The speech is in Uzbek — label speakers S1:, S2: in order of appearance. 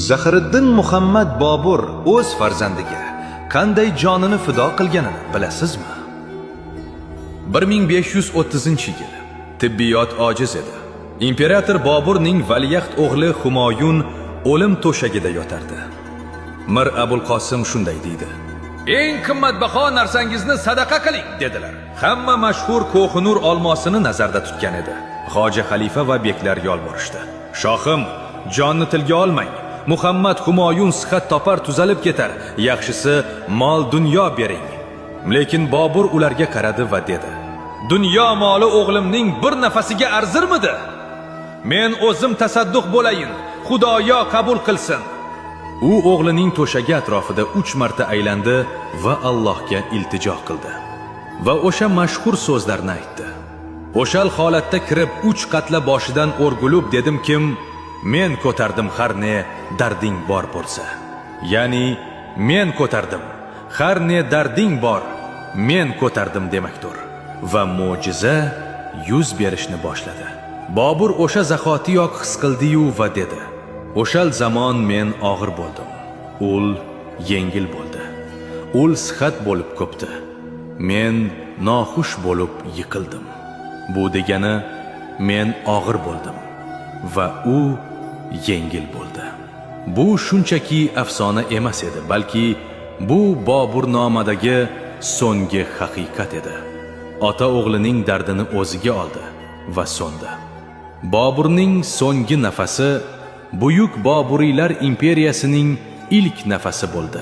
S1: Zahiriddin Muhammad Bobur o'z farzandiga qanday jonini fido qilganini bilasizmi? 1530-yil tibbiyot ojiz edi. Imperator Boburning valiahd o'g'li Humoyun o'lim to'shagida yotardi. Mir Abul Qosim shunday deydi: "Eng qimmatbaho narsangizni sadaqa qiling", dedilar. Hamma mashhur Ko'hinur olmosini nazarda tutgan edi. Hoji xalifa va beklar yolborishdi: "Shohim, jonni tilga olmang. Muhammad Humoyun sihat topar, tuzalib ketar. Yaxshisi mol dunyo bering." Lekin Bobur ularga qaradi va dedi: "Dunyo moli o'g'limning bir nafasiga arzirmidi? Men o'zim tasadduq bo'layin, Xudoyo qabul qilsin." U o'g'lining to'shagi atrofida 3 marta aylandi va Allohga iltijo qildi va o'sha mashhur so'zlarni aytdi. O'shal holatda kirib 3 qatla boshidan o'rgulib dedimkim, men ko'tardim har ne darding bor bo'lsa. Ya'ni men ko'tardim, har ne darding bor, men ko'tardim demakdir. Va mo'jiza yuz berishni boshladi. Bobur o'sha zahotiyoq his qildi-yu va dedi: "O'shal zamon men og'ir bo'ldim. Ul yengil bo'ldi. Ul sihat bo'lib ko'pdi. Men noxush bo'lib yiqildim. Bu degani men og'ir bo'ldim va u yengil bo'ldi." Bu shunchaki afsona emas edi, balki bu Boburnomadagi so'nggi haqiqat edi. Ota o'g'lining dardini o'ziga oldi va so'ndi. Boburning so'nggi nafasi Buyuk Boburiylar imperiyasining ilk nafasi bo'ldi.